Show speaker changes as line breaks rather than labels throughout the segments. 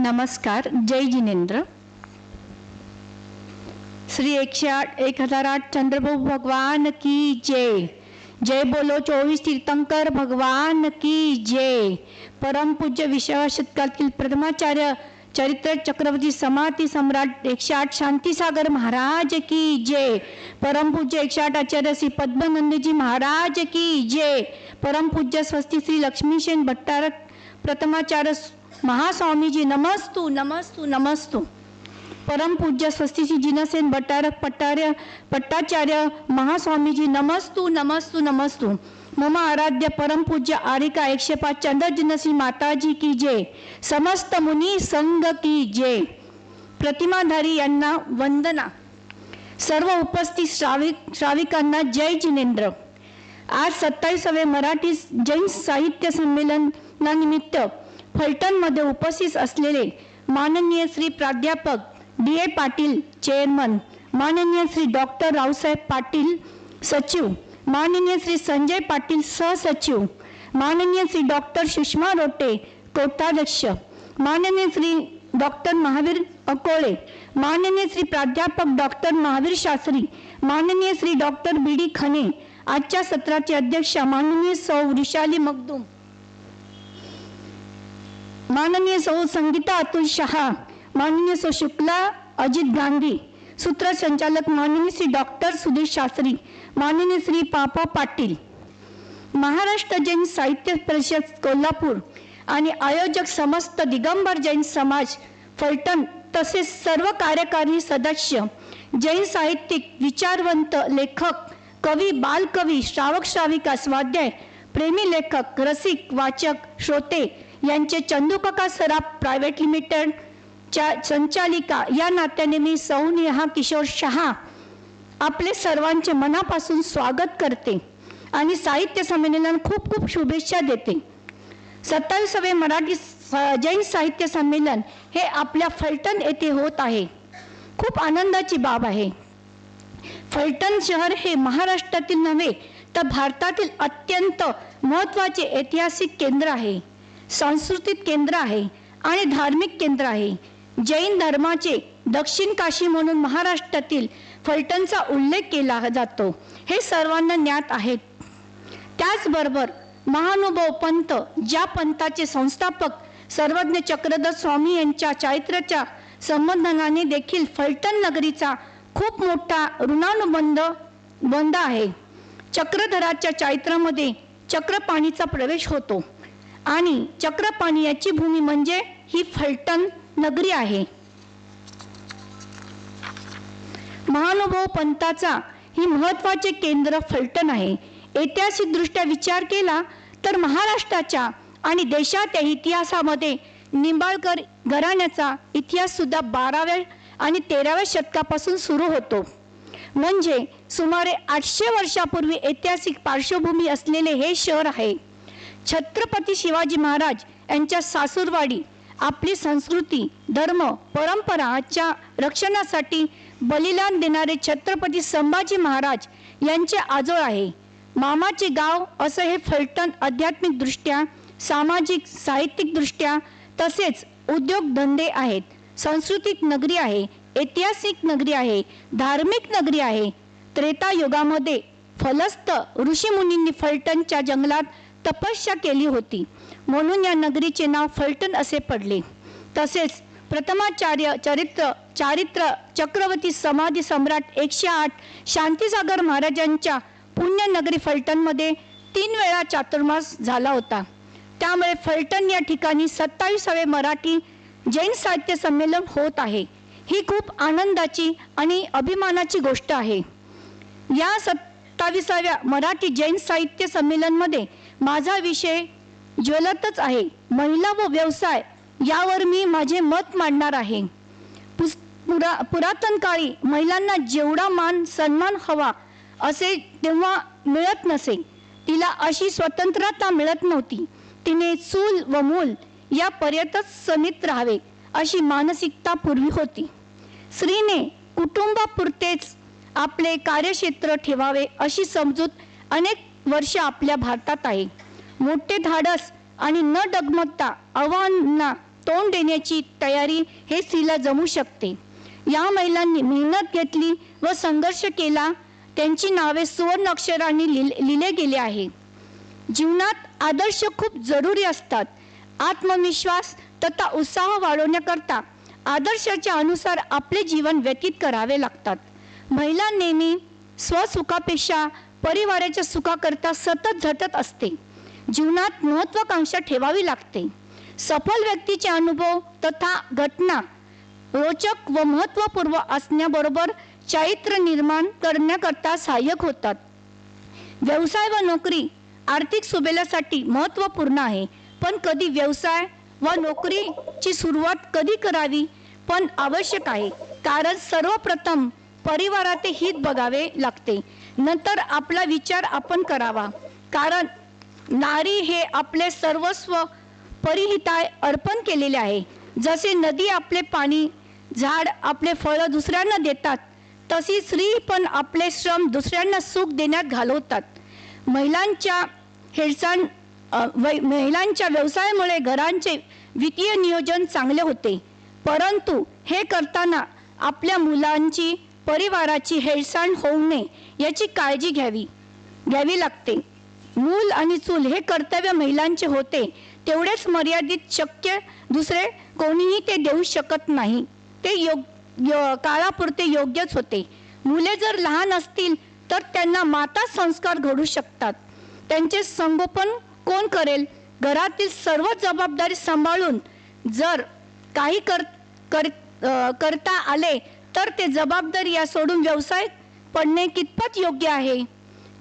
नमस्कार. जय जिनेंद्र. श्री 1008 चंद्रप्रभु भगवान की जय. जय बोलो 24 तीर्थंकर भगवान की जय. परम पूज्य 20व्या शतकातील प्रथमाचार्य चरित्र चक्रवर्ती समाधी सम्राट 108 शांतीसागर महाराज की जय. परम पूज्य 108 आचार्य श्री पद्मनंदजी महाराज की जय. परम पूज्य स्वस्ति श्री लक्ष्मीसेन भट्टारक प्रथमाचार्य महास्वामीजी नमस्तु नमस्तु नमस्तु. परम पूज्य स्वस्ति श्री जिनसेन भट्टारक पट्टाचार्य महास्वामीजी नमस्तु नमस्तु नमस्तु. मम आराध्य परम पूज्य आरिका 105 चंद्रजिनसी माताजी की जय. समस्त मुनी संघ की जय. प्रतिमाधारी यांना वंदना. सर्व उपस्थित श्राविकांना जय जिनेंद्र. आज 27वे मराठी जैन साहित्य संमेलनानिमित्त फलटणमध्ये उपस्थित असलेले माननीय श्री प्राध्यापक D.A. पाटील चेअरमन, माननीय श्री डॉक्टर रावसाहेब पाटील सचिव, माननीय श्री संजय पाटील सहसचिव, माननीय श्री डॉक्टर सुषमा रोटे कोषाध्यक्ष, माननीय श्री डॉक्टर महावीर अकोळे, माननीय श्री प्राध्यापक डॉक्टर महावीर शास्त्री, माननीय श्री डॉक्टर B.D. खने, आजच्या सत्राचे अध्यक्ष माननीय सौ वृषाली मगदूम, माननीय सौ संगीता अतुल शहा, माननीय सौ शुक्ला अजित गांधी, सूत्रसंचालक माननीय श्री डॉक्टर सुधीर शास्त्री, माननीय श्री पापा पाटील, महाराष्ट्र जैन साहित्य परिषद कोल्हापूर आणि आयोजक समस्त दिगंबर जैन समाज फलटण तसेच सर्व कार्यकारी सदस्य, जैन साहित्यिक, विचारवंत, लेखक, कवी, बालकवी, श्रावक श्राविका, स्वाध्याय प्रेमी, लेखक, रसिक, वाचक, श्रोते यांचे चंदूकाका सराफ प्रायव्हेट लिमिटेड च्या संचालिका या नात्याने मी सौ नेहा किशोर शहा आपले सर्वांचे मनापासून स्वागत करते आणि साहित्य संमेलनाला खूप खूप शुभेच्छा देते. 27वे मराठी जैन साहित्य संमेलन हे आपल्या फलटण येथे होत आहे. खूप आनंदाची बाब आहे. फलटण शहर हे महाराष्ट्रातील नव्हे तर भारतातील अत्यंत महत्त्वाचे ऐतिहासिक केंद्र आहे, सांस्कृतिक केंद्र आहे आणि धार्मिक केंद्र आहे. जैन धर्माचे दक्षिण काशी म्हणून महाराष्ट्रातील फलटणचा उल्लेख केला जातो, हे सर्वांना ज्ञात आहे. त्याचबरोबर महानुभाव पंथ, ज्या पंथाचे संस्थापक सर्वज्ञ चक्रधर स्वामी यांच्या चारित्र्याच्या संबंधाने देखील फलटण नगरीचा खूप मोठा ऋणानुबंध आहे. चक्रधराच्या चारित्र्यामध्ये चक्रपाणीचा प्रवेश होतो आणि चक्रपाणी याची भूमी म्हणजे ही फलटण नगरी आहे. महानुभाव पंथाचा ही महत्त्वाचे केंद्र फलटण आहे. ऐतिहासिक दृष्ट्या विचार केला तर महाराष्ट्राच्या आणि देशाच्या इतिहासामध्ये निंबाळकर घराण्याचा इतिहास सुद्धा 12व्या आणि 13व्या शतकापासून सुरू होतो. म्हणजे सुमारे 800 वर्षापूर्वी ऐतिहासिक पार्श्वभूमी असलेले हे शहर आहे. छत्रपती शिवाजी महाराज यांच्या सासूरवाडी आपली संस्कृती, धर्म, परंपराच्या रक्षणासाठी बलिदान देणारे छत्रपती संभाजी महाराज यांचे आजोळ आहे. मामाचे गाव असं हे फलटण आध्यात्मिक दृष्ट्या, सामाजिक, साहित्यिक दृष्ट्या तसेच उद्योगधंदे आहेत. सांस्कृतिक नगरी आहे, ऐतिहासिक नगरी आहे, धार्मिक नगरी आहे. त्रेतायुगामध्ये फलस्त ऋषीमुनींनी फलटणच्या जंगलात तपस्या केली होती, म्हणून या नगरीचे नाव फलटण असे पडले. तसेच प्रथमाचार्य चारित्र चक्रवर्ती समाधी सम्राट 108 शांतीसागर महाराजांच्या पुण्यनगरी फलटणमध्ये 3 वेळा चातुर्मास झाला होता. त्यामुळे फलटण या ठिकाणी 27वे मराठी जैन साहित्य संमेलन होत आहे. ही खूप आनंदाची आणि अभिमानाची गोष्ट आहे. या 27व्या मराठी जैन साहित्य संमेलनमध्ये माझा विषय ज्वलतच आहे, महिला व व्यवसाय यावर मी माझे मत मांडणार आहे. पुरातन काळी महिलांना जेवढा मान सन्मान हवा असे तेव्हा मिळत नसे. तिला अशी स्वतंत्रता मिळत नव्हती. तिने चूल व मूल या पर्यंतच सनीत राहावे अशी मानसिकता पूर्वी होती. स्त्रीने कुटुंबापुरतेच आपले कार्यक्षेत्र ठेवावे अशी समजूत अनेक वर्ष आपल्या भारतात आहे. मोठे धाडस आणि न डगमगता आव्हानांना तोंड देण्याची तयारी हे स्त्रीला जमू शकते. या महिलांनी मेहनत घेतली व संघर्ष केला. त्यांची नावे सुवर्ण अक्षरांनी लिहिले गेले आहे. जीवनात आदर्श खूप जरुरी असतात. आत्मविश्वास तथा उत्साह वाढवण्याकरता आदर्शाच्या अनुसार आपले जीवन व्यतीत करावे लागतात. महिला नेहमी स्वसुखापेक्षा परिवाराच्या सुखाकरता सतत झटत असते. जीवनात महत्वाकांक्षा ठेवावी लागते. सफल व्यक्तीचे अनुभव तथा घटना रोचक व महत्वपूर्ण असण्याबरोबर चारित्र्य निर्माण करण्याकरता सहाय्यक होतात. व्यवसाय व नोकरी आर्थिक सुबेलासाठी महत्वपूर्ण आहे, पण कधी व्यवसाय व नोकरीची सुरुवात कधी करावी पण आवश्यक आहे. कारण सर्वप्रथम परिवाराचे हित बघावे लागते, नंतर आपला विचार आपण करावा. कारण नारी हे आपले सर्वस्व परिहिताय अर्पण केलेले आहे. जसे नदी आपले पाणी, झाड आपले फळ दुसऱ्यांना देतात, तशी स्त्री पण आपले श्रम दुसऱ्यांना सुख देण्यात घालवतात. महिलांच्या व्यवसायामुळे घरांचे वित्तीय नियोजन चांगले होते, परंतु हे करताना आपल्या मुलांची, परिवाराची हेळसांड होऊ नये याची काळजी घ्यावी लागते. मूल आणि चूल हे कर्तव्य महिलांचे होते, तेवढेच मर्यादित शक्य दुसरे कोणीही ते देऊ शकत नाही. ते काळापुरते योग्यच होते. मुले जर लहान असतील तर त्यांना माता संस्कार घडू शकतात. त्यांचे संगोपन कोण करेल? घरातील सर्व जबाबदारी सांभाळून जर काही करता आले तर ते जबाबदारी या सोडून व्यवसाय पडणे कितपत योग्य आहे?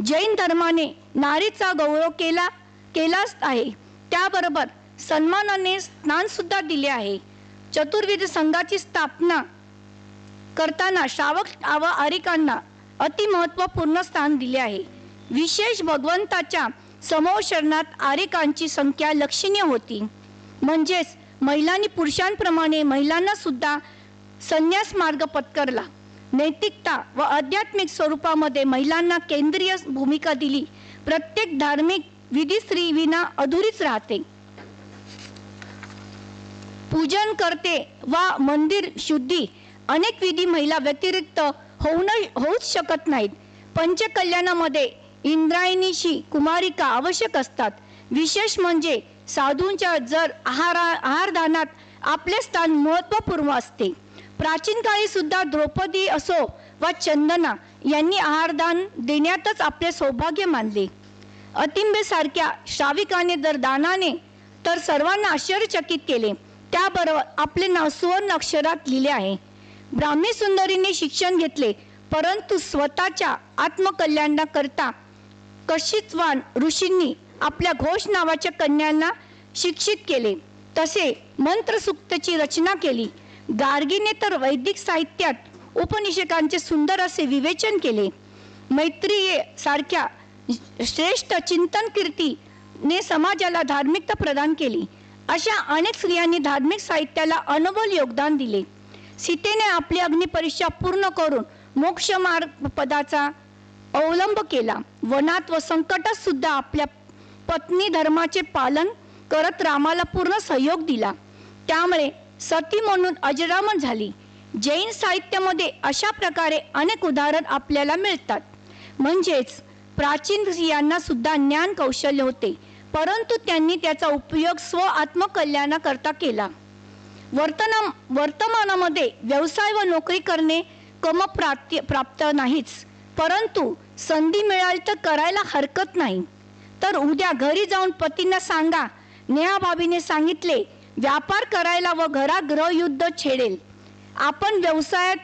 जैन धर्माने नारीचा गौरव केलाच आहे, त्याबरोबर सन्मानाने स्नान सुद्धा दिले आहे. चतुर्विध संघाची स्थापना करताना श्रावक व आरिकांना अति महत्वपूर्ण स्थान दिले आहे. विशेष भगवंताच्या समोशरणात आरिकांची संख्या लक्षणीय होती. म्हणजेच महिलांनी पुरुषांप्रमाणे महिलांना सुद्धा संन्यास मार्ग पत्करला. नैतिकता व आध्यात्मिक स्वरूपामध्ये महिलांना केंद्रीय भूमिका दिली. प्रत्येक धार्मिक विधी स्त्री विना अधुरीच राहते. पूजन करते वा मंदिर शुद्धी अनेक विधी महिला व्यतिरिक्त होऊच शकत नाहीत. पंचकल्याणामध्ये इंद्रायणीशी कुमारिका आवश्यक असतात. विशेष म्हणजे साधूंच्या जर आहारदानात आपले स्थान महत्वपूर्ण असते. प्राचीन काळी सुद्धा द्रौपदी असो वा चंदना यांनी आहारदान देण्यातच आपले सौभाग्य मानले. अतिंबेसारख्या श्राविकाने जर दानाने तर सर्वांना आश्चर्यचकित केले. त्याबरोबर आपले नाव सुवर्ण अक्षरात लिहिले आहे. ब्राह्मी सुंदरीने शिक्षण घेतले, परंतु स्वतःच्या आत्मकल्याणाकरता कशितवान ऋषींनी आपल्या घोष नावाच्या कन्यांना शिक्षित केले. तसे मंत्रसूक्तची रचना केली. गार्गीने तर वैदिक साहित्यात उपनिषदांचे सुंदर असे विवेचन केले. मैत्रेयी सारख्या श्रेष्ठ चिंतन कीर्तीने समाजाला धार्मिकता प्रदान केली. अशा अनेक स्त्रियांनी धार्मिक साहित्याला अनमोल योगदान दिले. सीतेने आपली अग्निपरीक्षा पूर्ण करून मोक्षमार्ग पदाचा अवलंब केला. वनात व संकटात सुद्धा आपल्या पत्नी धर्माचे पालन करत रामाला पूर्ण सहयोग दिला. त्यामुळे सती म्हणून अजरामर झाली. जैन साहित्यामध्ये अशा प्रकारे अनेक उदाहरण आपल्याला मिळतात. म्हणजेच प्राचीन स्त्रियांना सुद्धा ज्ञान कौशल्य होते, परंतु त्यांनी त्याचा उपयोग स्व आत्मकल्याणाकरता केला. वर्तमानामध्ये व्यवसाय व नोकरी करणे प्राप्त नाहीच, परंतु संधी मिळाली तर करायला हरकत नाही. तर उद्या घरी जाऊन पतींना सांगा, नेहाबाबीने सांगितले, व्यापार करायला व घरात गृहयुद्ध छेडेल. आपण व्यवसायात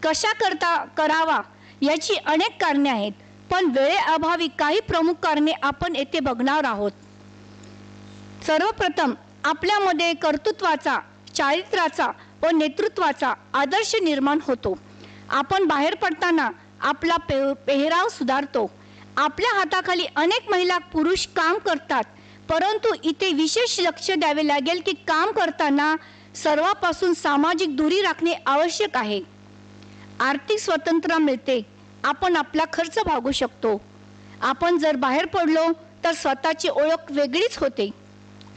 कशा करता करावा याची अनेक कारणे आहेत, पण वेळेअभावी काही प्रमुख कारणे आपण येथे बघणार आहोत. सर्वप्रथम आपल्यामध्ये कर्तृत्वाचा, चारित्र्याचा व नेतृत्वाचा आदर्श निर्माण होतो. आपण बाहेर पडताना आपला पेहराव सुधारतो. आपल्या हाताखाली अनेक महिला पुरुष काम करतात, परंतु इथे विशेष लक्ष द्यावे लागेल की काम करताना सर्वांपासून सामाजिक दूरी राखणे आवश्यक आहे. आर्थिक स्वतंत्रता मिळते. आपण आपला खर्च भागवू शकतो. आपण जर बाहेर पडलो तर स्वतःची ओळख वेगळीच होते.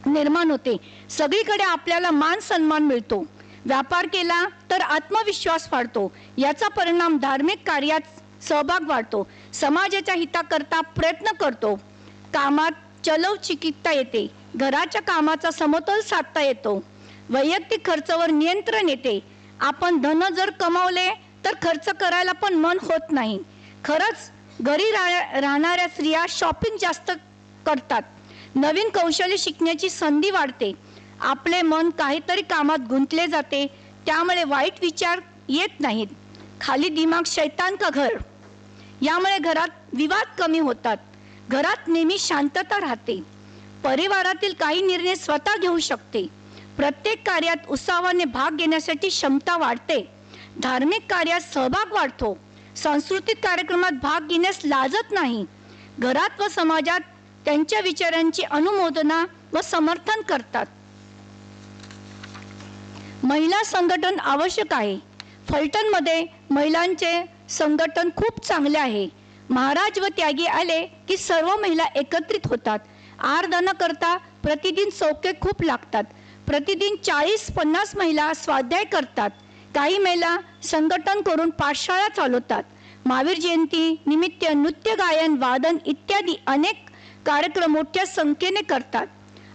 निर्माण होते. सगळीकडे आपल्याला मान सन्मान मिळतो. व्यापार केला तर आत्मविश्वास वाढतो. याचा परिणाम धार्मिक कार्यात सहभाग वाढतो. समाजाच्या हिताकरता प्रयत्न करतो. कामात चलवचिकित्ता येते. घराच्या कामाचा समतोल साधता येतो. वैयक्तिक खर्चावर नियंत्रण येते. आपण धन जर कमावले तर खर्च करायला पण मन होत नाही. खरंच घरी राहणाऱ्या स्त्रिया शॉपिंग जास्त करतात. नवीन कौशल्य शिकण्याची संधी वाढते. आपले मन काहीतरी कामात गुंतले जाते. त्यामुळे वाईट विचार येत नाहीत. खाली दिमाग शैतान का घर. यामुळे घरात विवाद कमी होतात. घरात नेहमी शांतता राहते. परिवारातील काही निर्णय स्वतः घेऊ शकते. प्रत्येक कार्यात उत्साहाने भाग घेण्यासाठी क्षमता वाढते. धार्मिक कार्यात सहभाग वाढतो. सांस्कृतिक कार्यक्रमात भाग घेण्यास लाजत नाही. घरात व समाजात त्यांच्या विचारांची अनुमोदना व समर्थन करतात. महिला संघटन आवश्यक आहे. फलटणमध्ये महिलांचे संघटन खूप चांगले आहे. महाराज व त्यागी आले की सर्व महिला एकत्रित होतात. आराधना करता प्रतिदिन चौके खूप लागतात. प्रतिदिन 40-50 महिला स्वाध्याय करतात. काही महिला संघटन करून पाठशाळा चालवतात. महावीर जयंती निमित्त नृत्य, गायन, वादन इत्यादी अनेक कार्यक्रम मोठ्या संख्येने करतात.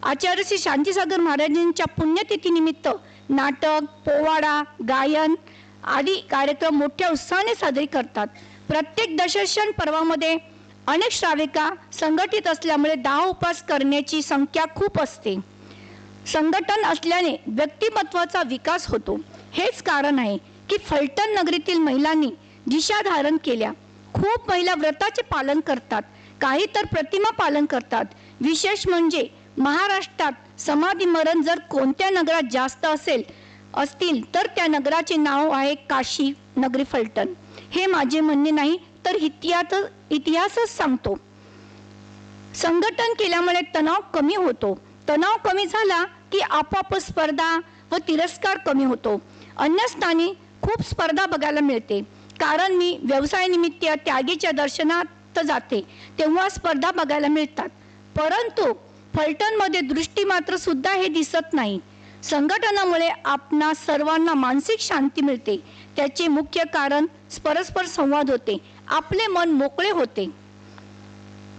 आचार्य श्री शांतीसागर महाराजांच्या पुण्यतिथी निमित्त नाटक, पोवाडा, गायन आदी कार्यक्रम मोठ्या उत्साहाने साजरे करतात. प्रत्येक दशशन पर्वामध्ये अनेक श्राविका संघटित असल्यामुळे 10 उपवास करण्याची संख्या खूप असते. संघटन असल्याने व्यक्तिमत्वाचा विकास होतो. हेच कारण आहे की फलटण नगरीतील महिलांनी दिशा धारण केल्या. खूप महिला व्रताचे पालन करतात. काही तर प्रतिमा पालन करतात. विशेष म्हणजे महाराष्ट्रात समाधी मरण जर कोणत्या नगरात जास्त असतील तर त्या नगराचे नाव आहे काशी नगरी फलटण. हे माझे म्हणणे नाही तर इतिहासच सांगतो. संघटन केल्यामुळे तणाव कमी होतो. तणाव कमी झाला की आपोआप स्पर्धा व तिरस्कार कमी होतो. अन्य स्थानी खूप स्पर्धा बघायला मिळते. कारण मी व्यवसायानिमित्त त्यागीच्या दर्शनात जाते तेव्हा स्पर्धा बघायला मिळतात. परंतु फलटणमध्ये दृष्टी मात्र सुद्धा हे दिसत नाही. संघटनामुळे आपणा सर्वांना मानसिक शांती मिळते. त्याचे मुख्य कारण परस्पर संवाद होते. आपले मन मोकळे होते.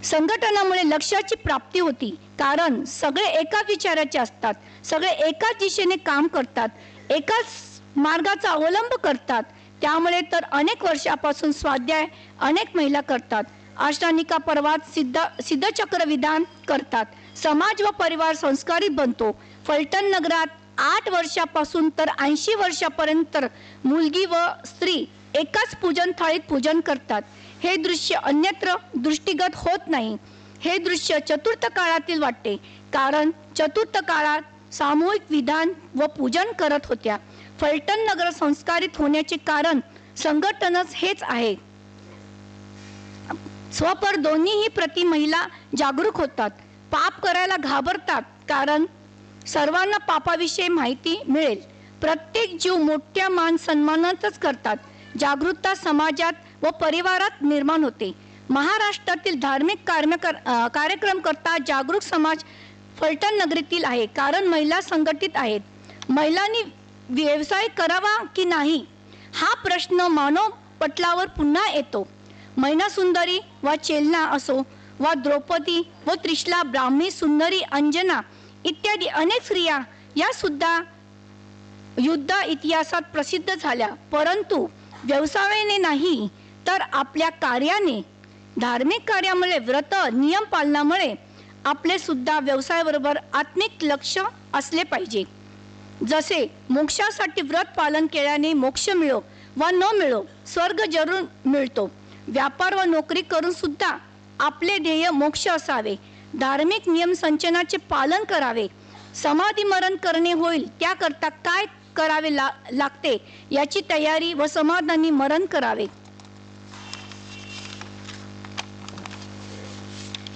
संघटनामुळे लक्ष्याची प्राप्ती होती. कारण सगळे एका विचाराचे असतात. सगळे एकाच दिशेने काम करतात. एकाच मार्गाचा अवलंब करतात. त्यामुळे तर अनेक वर्षापासून स्वाध्याय अनेक महिला करतात. अष्टानिका पर्वात सिद्धचक्र विधान करतात. समाज व परिवार संस्कारित बनतो. फलटण नगरात 8 वर्षापासून तर 80 वर्षापर्यंत मुलगी व स्त्री एकाच पूजन थाळीत पूजन करतात. हे दृश्य अन्यत्र दृष्टीगत होत नाही. हे दृश्य चतुर्थ काळातील वाटते. कारण चतुर्थ काळात सामूहिक विधान व पूजन करत होत्या. फलटण नगर संस्कारित होण्याचे कारण संघटनच हेच आहे. स्वपर दोन्हीही प्रति महिला जागरूक होतात. पाप करायला घाबरतात. कारण सर्वांना पापाविषयी माहिती मिळेल. प्रत्येक जीव मोठ्या मान सन्मानातच करतात. जागरूकता समाजात व परिवारात निर्माण होते. महाराष्ट्रातील धार्मिक कार्यक्रम करता जागरूक समाज फलटण नगरीतील आहे. कारण महिला संघटित आहेत. महिलांनी व्यवसाय करावा की नाही हा प्रश्न मानव पटलावर पुन्हा येतो. मैना सुंदरी व चेलना असो व द्रौपदी व त्रिशला, ब्राह्मी सुंदरी, अंजना इत्यादी अनेक स्त्रिया या सुद्धा युद्ध इतिहासात प्रसिद्ध झाल्या. परंतु व्यवसायाने नाही तर आपल्या कार्याने, धार्मिक कार्यामुळे, व्रत नियम पालनामुळे आपले सुद्धा व्यवसायाबरोबर आत्मिक लक्ष असले पाहिजे. जसे मोक्षासाठी व्रत पालन केल्याने मोक्ष मिळो व न मिळो स्वर्ग जरूर मिळतो. व्यापार व नोकरी करून सुद्धा आपले ध्येय मोक्ष असावे. धार्मिक नियम संचनाचे पालन करावे. समाधी मरण करणे होईल त्याकरता काय करावे लागते याची तयारी व समाधानी मरण करावे.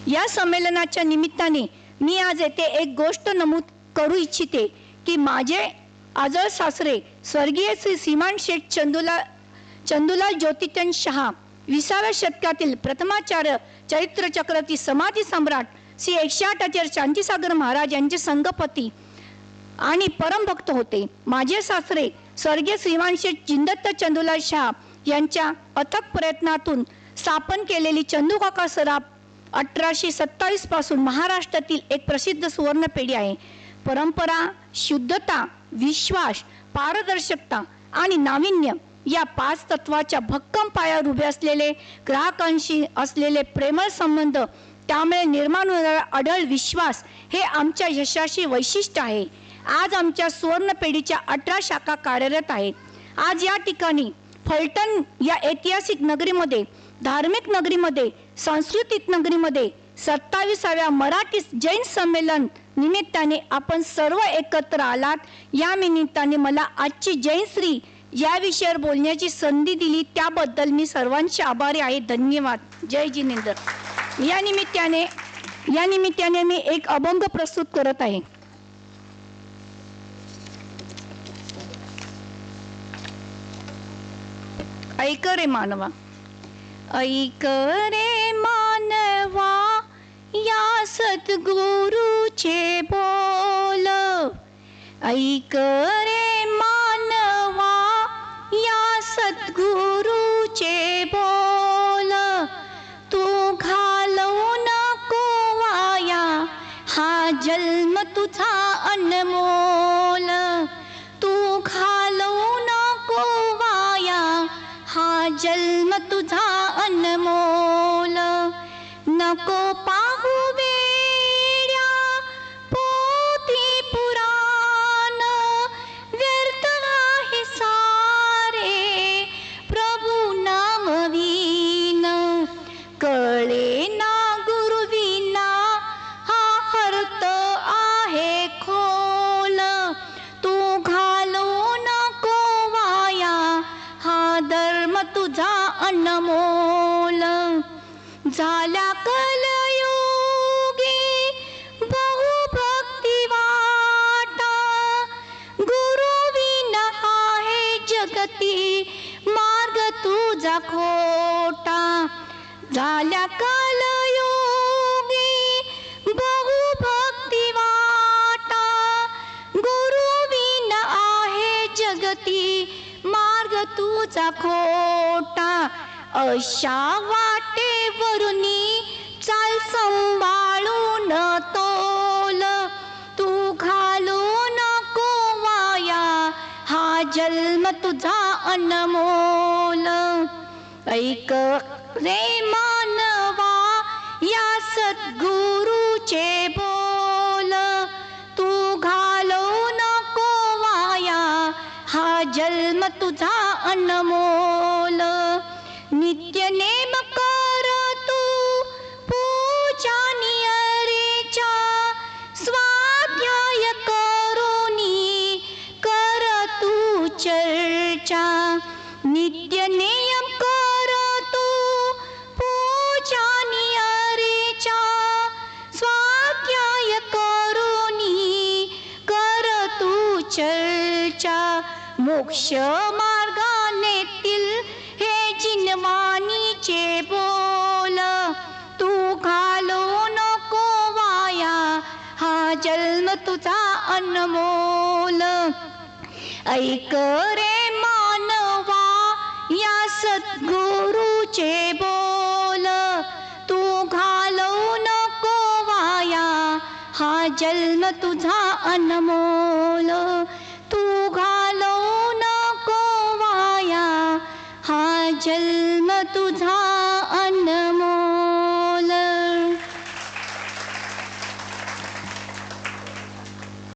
या संमेलनाच्या निमित्ताने मी आज येथे एक गोष्ट नमूद करू इच्छिते की माझे आजळ सासरे स्वर्गीय श्री श्रीमान शेठ चंदूलाल ज्योतिचंद शहा 20व्या शतकातील प्रथमाचार्य, चरित्र चक्रवर्ती, समाधी सम्राट, श्री 108 आचार्य शांतीसागर महाराज यांचे संगपती आणि परमभक्त होते. माझे सासरे स्वर्गीय श्रीमान श्री जिंदत्त चंदूलाल शाह यांच्या अथक प्रयत्नातून स्थापन केलेली चंदूकाका सराफ 1827 पासून महाराष्ट्रातील एक प्रसिद्ध सुवर्ण पेढी आहे. परंपरा, शुद्धता, विश्वास, पारदर्शकता आणि नाविन्य या 5 तत्वाच्या भक्कम पायावर उभे असलेले, ग्राहकांशी असलेले प्रेमळ संबंध, त्यामुळे निर्माण होणारा अढळ विश्वास हे आमच्या यशाचे वैशिष्ट्य आहे. आज आमच्या सुवर्ण पेढीच्या 18 शाखा कार्यरत आहेत. आज या ठिकाणी फलटण या ऐतिहासिक नगरीमध्ये, धार्मिक नगरीमध्ये, सांस्कृतिक नगरीमध्ये 27व्या मराठी जैन संमेलन निमित्ताने आपण सर्व एकत्र आलात. या निमित्ताने मला आजची जैन श्री या विषयावर बोलण्याची संधी दिली त्याबद्दल मी सर्वांचे आभारी आहे. धन्यवाद. जय जिनेंद्र. या निमित्ताने मी एक अभंग प्रस्तुत करत आहे. ऐक रे मानवा, ऐक रे मानवा, या सद्गुरूचे बोल. ऐक रे मानवा, या सद्गुरूचे बोल. तू घालवू नको वाया हा जन्म तुझा अनमोल. तू घालवू नको वाया हा जन्म तुझा अनमोल. नको पाहू वेड्या पोथी पुराण, व्यर्थ आहे सारे प्रभू नामवीन. कळे ना गुरुविना हा अर्थ आहे खोल. तू घालवू नको वाया हा धर्म तुझा अनमोल. झाल्या कलयुगी बहुभक्ती वाटा, गुरुविना आहे जगती मार्ग तुझा खोटा. झाल्या कलयुगी बहुभक्ती वाटा, गुरुविना आहे जगती मार्ग तुझा खोटा. अशा वाटेवरुनी चाल संभाळून तोल. तू घालू नको वाया हा जन्म तुझा अनमोल. ऐक रे मानवा, या सद्गुरूचे बोल. तू घालू नको वाया हा जन्म तुझा अनमोल. नित्य नेम कर तू पूजा नियरेच्या, स्वाध्याय करुनी कर तू चर्चा. नित्य नेम कर तू पूजा नियरेच्या, स्वाध्याय करुनी कर तू चर्चा. मोक्ष मार्गानेतील हे जिनवानीचे बोल. तू घालू नको वाया हा जन्म तुझा अनमोल. ऐक रे मानवा, या सद्गुरूचे बोल. तू घालू नको वाया हा जन्म तुझा अनमोल. तू घालू नको वाया हा जन्म तुझा अनमोल.